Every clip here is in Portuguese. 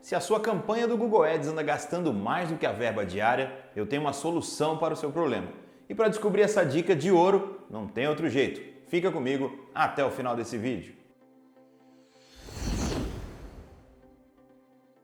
Se a sua campanha do Google Ads anda gastando mais do que a verba diária, eu tenho uma solução para o seu problema. E para descobrir essa dica de ouro, não tem outro jeito. Fica comigo até o final desse vídeo.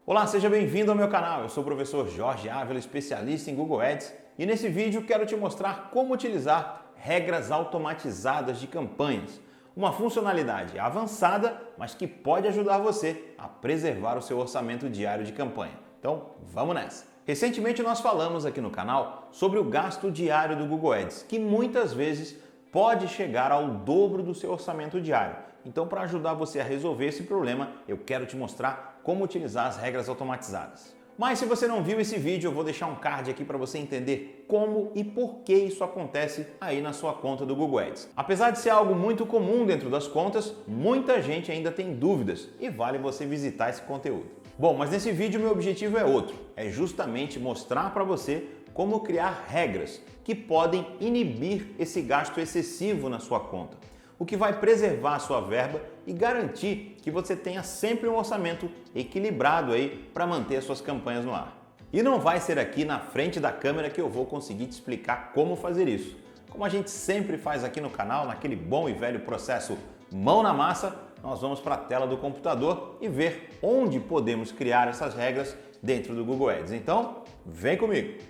Olá, seja bem-vindo ao meu canal. Eu sou o professor Jorge Ávila, especialista em Google Ads, e nesse vídeo quero te mostrar como utilizar regras automatizadas de campanhas. Uma funcionalidade avançada, mas que pode ajudar você a preservar o seu orçamento diário de campanha. Então, vamos nessa! Recentemente nós falamos aqui no canal sobre o gasto diário do Google Ads, que muitas vezes pode chegar ao dobro do seu orçamento diário. Então, para ajudar você a resolver esse problema, eu quero te mostrar como utilizar as regras automatizadas. Mas se você não viu esse vídeo, eu vou deixar um card aqui para você entender como e por que isso acontece aí na sua conta do Google Ads. Apesar de ser algo muito comum dentro das contas, muita gente ainda tem dúvidas e vale você visitar esse conteúdo. Bom, mas nesse vídeo meu objetivo é outro, é justamente mostrar para você como criar regras que podem inibir esse gasto excessivo na sua conta, o que vai preservar a sua verba e garantir que você tenha sempre um orçamento equilibrado aí para manter as suas campanhas no ar. E não vai ser aqui na frente da câmera que eu vou conseguir te explicar como fazer isso. Como a gente sempre faz aqui no canal, naquele bom e velho processo mão na massa, nós vamos para a tela do computador e ver onde podemos criar essas regras dentro do Google Ads. Então, vem comigo!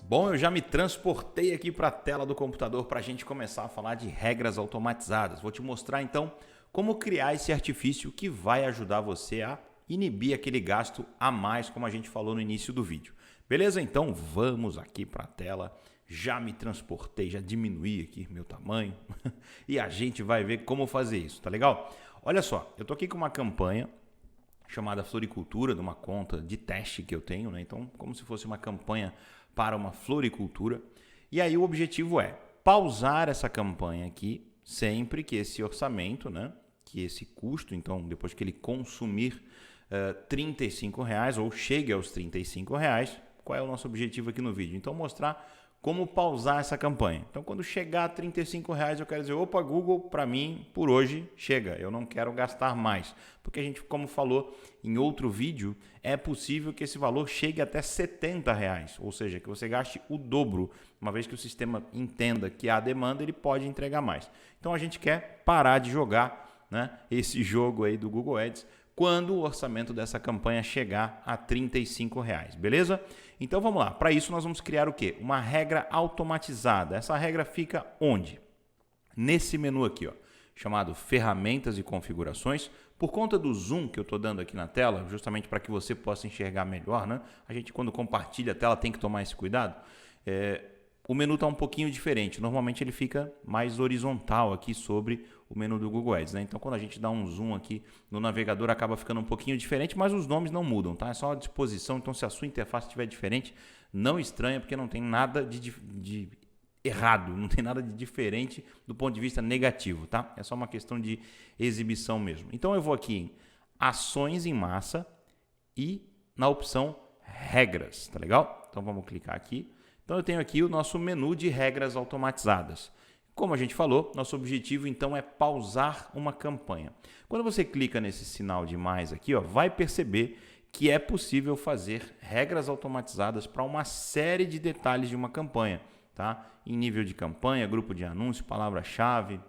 Bom, eu já me transportei aqui para a tela do computador para a gente começar a falar de regras automatizadas. Vou te mostrar então como criar esse artifício que vai ajudar você a inibir aquele gasto a mais, como a gente falou no início do vídeo. Beleza? Então vamos aqui para a tela. Já me transportei, já diminuí aqui meu tamanho e a gente vai ver como fazer isso, tá legal? Olha só, eu tô aqui com uma campanha chamada Floricultura, de uma conta de teste que eu tenho, né? Então, como se fosse uma campanha para uma floricultura. E aí o objetivo é pausar essa campanha aqui sempre que esse orçamento, né, que esse custo, então depois que ele consumir R$35 ou chegue aos R$35, qual é o nosso objetivo aqui no vídeo? Então mostrar como pausar essa campanha. Então quando chegar a R$35 eu quero dizer, opa Google, para mim por hoje chega, eu não quero gastar mais. Porque a gente, como falou em outro vídeo, é possível que esse valor chegue até R$70, ou seja, que você gaste o dobro. Uma vez que o sistema entenda que há demanda, ele pode entregar mais. Então a gente quer parar de jogar, né, esse jogo aí do Google Ads quando o orçamento dessa campanha chegar a R$35, beleza? Então vamos lá, para isso nós vamos criar o quê? Uma regra automatizada. Essa regra fica onde? Nesse menu aqui, ó, chamado Ferramentas e Configurações. Por conta do zoom que eu estou dando aqui na tela, justamente para que você possa enxergar melhor, né? A gente quando compartilha a tela tem que tomar esse cuidado. O menu está um pouquinho diferente. Normalmente ele fica mais horizontal aqui sobre o menu do Google Ads, né? Então quando a gente dá um zoom aqui no navegador acaba ficando um pouquinho diferente, mas os nomes não mudam, tá? É só a disposição. Então se a sua interface estiver diferente, não estranha, porque não tem nada de errado, não tem nada de diferente do ponto de vista negativo, tá? É só uma questão de exibição mesmo. Então eu vou aqui em Ações em Massa e na opção Regras, tá legal? Então vamos clicar aqui. Então eu tenho aqui o nosso menu de regras automatizadas. Como a gente falou, nosso objetivo então é pausar uma campanha. Quando você clica nesse sinal de mais aqui, ó, vai perceber que é possível fazer regras automatizadas para uma série de detalhes de uma campanha, tá? Em nível de campanha, grupo de anúncio, palavra-chave,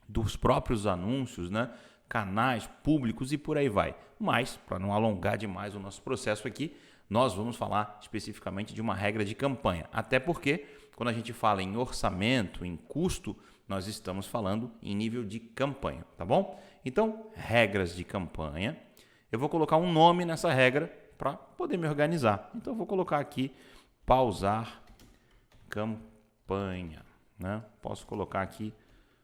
dos próprios anúncios, né? Canais públicos e por aí vai. Mas, para não alongar demais o nosso processo aqui, nós vamos falar especificamente de uma regra de campanha. Até porque, quando a gente fala em orçamento, em custo, nós estamos falando em nível de campanha, tá bom? Então, regras de campanha. Eu vou colocar um nome nessa regra para poder me organizar. Então, eu vou colocar aqui pausar campanha, né? Posso colocar aqui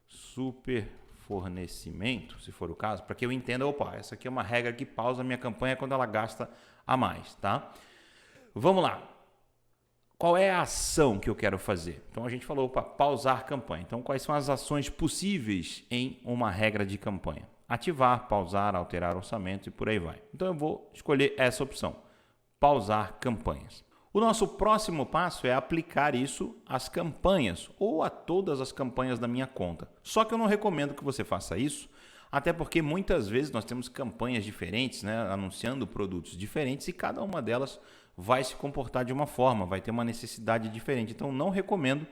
super fornecimento, se for o caso, para que eu entenda, opa, essa aqui é uma regra que pausa a minha campanha quando ela gasta a mais, tá? Vamos lá. Qual é a ação que eu quero fazer? Então a gente falou, opa, pausar campanha. Então quais são as ações possíveis em uma regra de campanha? Ativar, pausar, alterar orçamento e por aí vai. Então eu vou escolher essa opção, pausar campanhas. O nosso próximo passo é aplicar isso às campanhas ou a todas as campanhas da minha conta. Só que eu não recomendo que você faça isso Até porque muitas vezes nós temos campanhas diferentes, né, anunciando produtos diferentes e cada uma delas vai se comportar de uma forma, vai ter uma necessidade diferente. Então não recomendo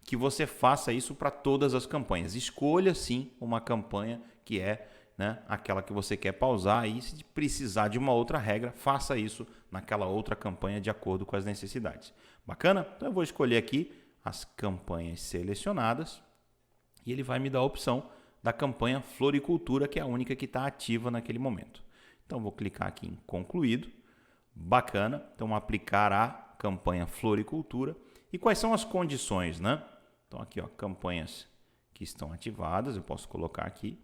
que você faça isso para todas as campanhas. Escolha sim uma campanha que é, né, aquela que você quer pausar e se precisar de uma outra regra, faça isso naquela outra campanha de acordo com as necessidades. Bacana? Então eu vou escolher aqui as campanhas selecionadas e ele vai me dar a opção da campanha Floricultura, que é a única que está ativa naquele momento. Então vou clicar aqui em concluído. Bacana. Então aplicar a campanha Floricultura. E quais são as condições, né? Então aqui, ó, campanhas que estão ativadas, eu posso colocar aqui.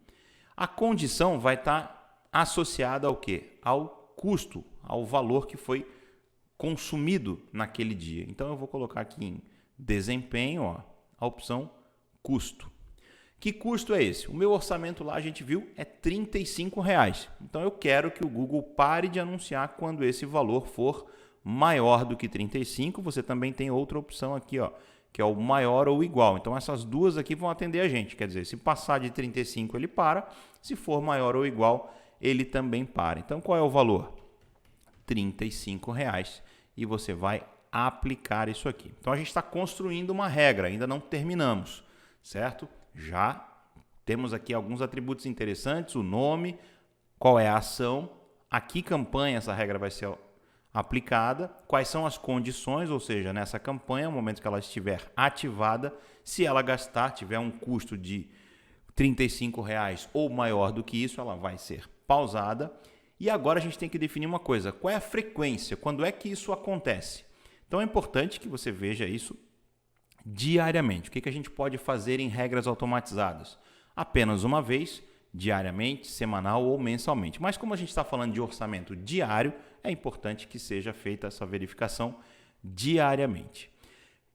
A condição vai estar associada ao quê? Ao custo, ao valor que foi consumido naquele dia. Então eu vou colocar aqui em desempenho, ó, a opção custo. Que custo é esse? O meu orçamento lá, a gente viu, é R$ 35,00. Então eu quero que o Google pare de anunciar quando esse valor for maior do que 35. Você também tem outra opção aqui, ó, que é o maior ou igual. Então essas duas aqui vão atender a gente. Quer dizer, se passar de 35 ele para, se for maior ou igual, ele também para. Então qual é o valor? R$ 35,00 e você vai aplicar isso aqui. Então a gente está construindo uma regra, ainda não terminamos, certo? Já temos aqui alguns atributos interessantes, o nome, qual é a ação, a que campanha essa regra vai ser aplicada, quais são as condições, ou seja, nessa campanha, no momento que ela estiver ativada, se ela tiver um custo de R$ 35,00 ou maior do que isso, ela vai ser pausada. E agora a gente tem que definir uma coisa, qual é a frequência, quando é que isso acontece? Então é importante que você veja isso diariamente. O que a gente pode fazer em regras automatizadas? Apenas uma vez, diariamente, semanal ou mensalmente. Mas como a gente está falando de orçamento diário, é importante que seja feita essa verificação diariamente.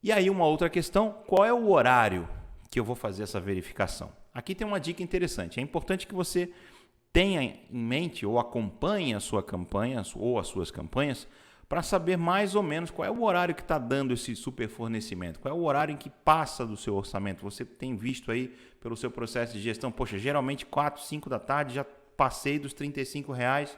E aí uma outra questão, qual é o horário que eu vou fazer essa verificação? Aqui tem uma dica interessante. É importante que você tenha em mente ou acompanhe a sua campanha ou as suas campanhas para saber mais ou menos qual é o horário que está dando esse super fornecimento, qual é o horário em que passa do seu orçamento. Você tem visto aí pelo seu processo de gestão, poxa, geralmente 4, 5 da tarde já passei dos R$ 35,00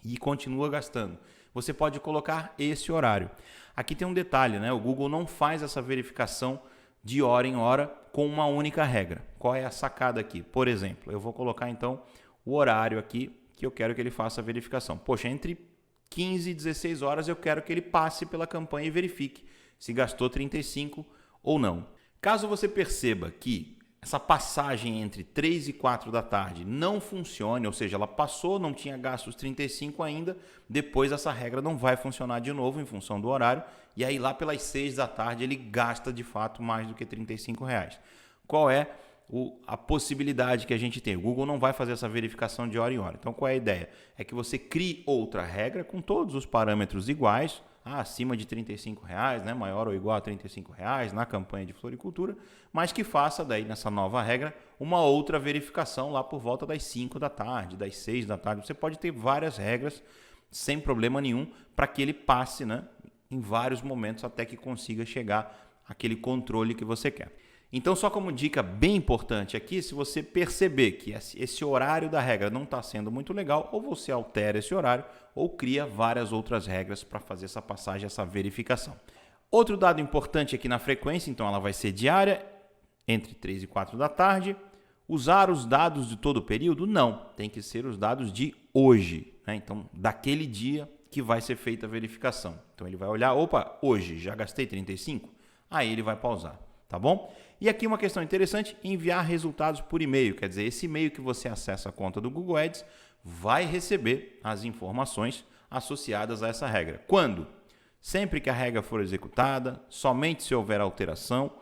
e continua gastando. Você pode colocar esse horário. Aqui tem um detalhe, né? O Google não faz essa verificação de hora em hora com uma única regra. Qual é a sacada aqui? Por exemplo, eu vou colocar então o horário aqui que eu quero que ele faça a verificação. Poxa, entre 15 e 16 horas eu quero que ele passe pela campanha e verifique se gastou 35 ou não. Caso você perceba que essa passagem entre 3 e 4 da tarde não funcione, ou seja, ela passou, não tinha gasto os 35 ainda, depois essa regra não vai funcionar de novo em função do horário, e aí lá pelas 6 da tarde ele gasta de fato mais do que R$ 35,00. Qual é a possibilidade que a gente tem? O Google não vai fazer essa verificação de hora em hora. Então qual é a ideia? É que você crie outra regra com todos os parâmetros iguais, acima de R$ 35,00, né? Maior ou igual a R$ 35,00 na campanha de floricultura, mas que faça daí nessa nova regra uma outra verificação lá por volta das 5 da tarde, das 6 da tarde. Você pode ter várias regras sem problema nenhum para que ele passe, né, em vários momentos até que consiga chegar àquele controle que você quer. Então, só como dica bem importante aqui, se você perceber que esse horário da regra não está sendo muito legal, ou você altera esse horário, ou cria várias outras regras para fazer essa passagem, essa verificação. Outro dado importante aqui na frequência, então ela vai ser diária, entre 3 e 4 da tarde. Usar os dados de todo o período? Não, tem que ser os dados de hoje, né? Então, daquele dia que vai ser feita a verificação. Então, ele vai olhar, opa, hoje já gastei 35? Aí ele vai pausar. Tá bom? E aqui uma questão interessante, enviar resultados por e-mail. Quer dizer, esse e-mail que você acessa a conta do Google Ads vai receber as informações associadas a essa regra. Quando? Sempre que a regra for executada, somente se houver alteração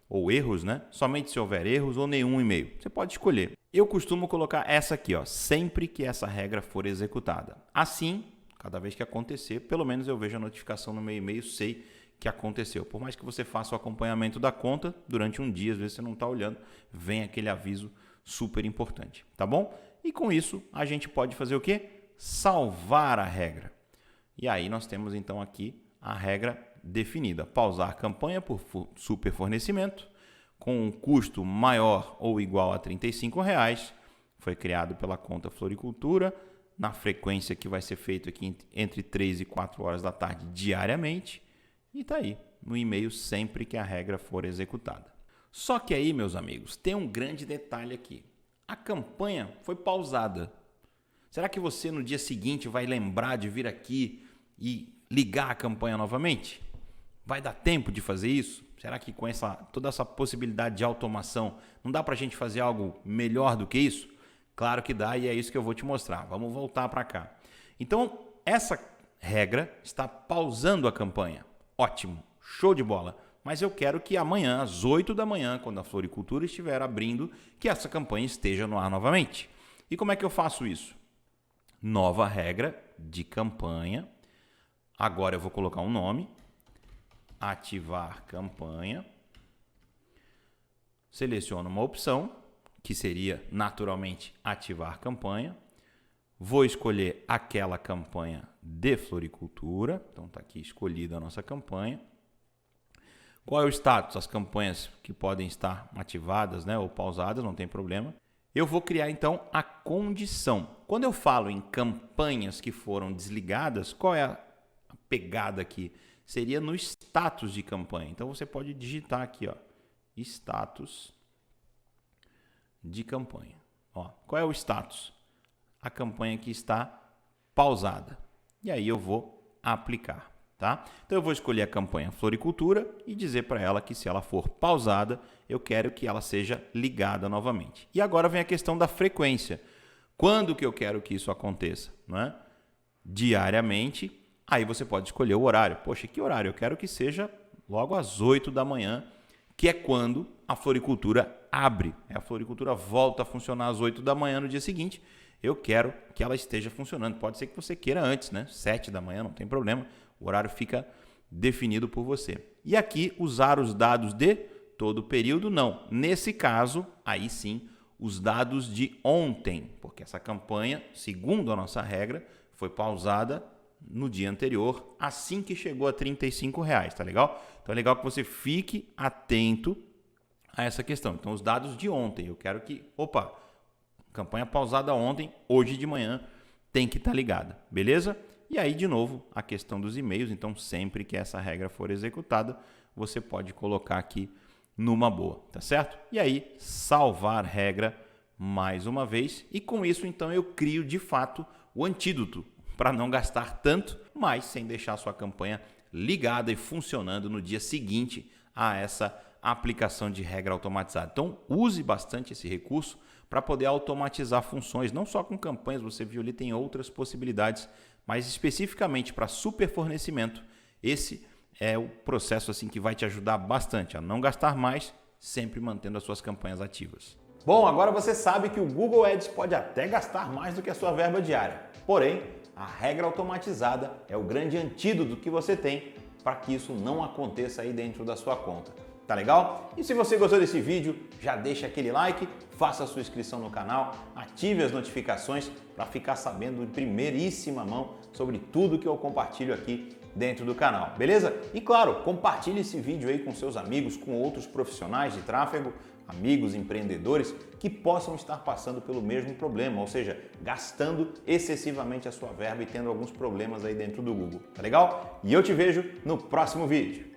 ou erros, né? Somente se houver erros ou nenhum e-mail. Você pode escolher. Eu costumo colocar essa aqui, ó, sempre que essa regra for executada. Assim, cada vez que acontecer, pelo menos eu vejo a notificação no meu e-mail, sei que aconteceu. Por mais que você faça o acompanhamento da conta, durante um dia, às vezes você não está olhando, vem aquele aviso super importante, tá bom? E com isso, a gente pode fazer o quê? Salvar a regra. E aí nós temos então aqui a regra definida. Pausar a campanha por superfornecimento, com um custo maior ou igual a R$ 35,00, Foi criado pela conta Floricultura, na frequência que vai ser feito aqui entre 3 e 4 horas da tarde diariamente. E está aí, no e-mail sempre que a regra for executada. Só que aí, meus amigos, tem um grande detalhe aqui. A campanha foi pausada. Será que você no dia seguinte vai lembrar de vir aqui e ligar a campanha novamente? Vai dar tempo de fazer isso? Será que com toda essa possibilidade de automação não dá para a gente fazer algo melhor do que isso? Claro que dá e é isso que eu vou te mostrar. Vamos voltar para cá. Então, essa regra está pausando a campanha. Ótimo, show de bola. Mas eu quero que amanhã, às 8 da manhã, quando a Floricultura estiver abrindo, que essa campanha esteja no ar novamente. E como é que eu faço isso? Nova regra de campanha. Agora eu vou colocar um nome. Ativar campanha. Seleciono uma opção, que seria naturalmente ativar campanha. Vou escolher aquela campanha de floricultura. Então está aqui escolhida a nossa campanha. Qual é o status? As campanhas que podem estar ativadas, né, ou pausadas, não tem problema. Eu vou criar então a condição. Quando eu falo em campanhas que foram desligadas, qual é a pegada aqui? Seria no status de campanha. Então você pode digitar aqui, ó, status de campanha. Ó, qual é o status? A campanha que está pausada. E aí eu vou aplicar, tá? Então eu vou escolher a campanha Floricultura e dizer para ela que se ela for pausada, eu quero que ela seja ligada novamente. E agora vem a questão da frequência. Quando que eu quero que isso aconteça, não é? Diariamente. Aí você pode escolher o horário. Poxa, que horário? Eu quero que seja logo às 8 da manhã, que é quando a floricultura abre. A floricultura volta a funcionar às 8 da manhã no dia seguinte. Eu quero que ela esteja funcionando. Pode ser que você queira antes, né? 7 da manhã, não tem problema. O horário fica definido por você. E aqui, usar os dados de todo o período, não. Nesse caso, aí sim, os dados de ontem, porque essa campanha, segundo a nossa regra, foi pausada no dia anterior, assim que chegou a R$35, tá legal? Então é legal que você fique atento a essa questão. Então os dados de ontem, eu quero que, campanha pausada ontem, hoje de manhã tem que estar ligada, beleza? E aí de novo a questão dos e-mails, então sempre que essa regra for executada, você pode colocar aqui numa boa, tá certo? E aí salvar regra mais uma vez e com isso então eu crio de fato o antídoto para não gastar tanto, mas sem deixar a sua campanha ligada e funcionando no dia seguinte a essa aplicação de regra automatizada. Então, use bastante esse recurso para poder automatizar funções, não só com campanhas, você viu ali, tem outras possibilidades, mas especificamente para superfornecimento, esse é o processo assim que vai te ajudar bastante a não gastar mais, sempre mantendo as suas campanhas ativas. Bom, agora você sabe que o Google Ads pode até gastar mais do que a sua verba diária, porém, a regra automatizada é o grande antídoto que você tem para que isso não aconteça aí dentro da sua conta. Tá legal? E se você gostou desse vídeo, já deixa aquele like, faça a sua inscrição no canal, ative as notificações para ficar sabendo de primeiríssima mão sobre tudo que eu compartilho aqui dentro do canal, beleza? E claro, compartilhe esse vídeo aí com seus amigos, com outros profissionais de tráfego, amigos empreendedores que possam estar passando pelo mesmo problema, ou seja, gastando excessivamente a sua verba e tendo alguns problemas aí dentro do Google, tá legal? E eu te vejo no próximo vídeo.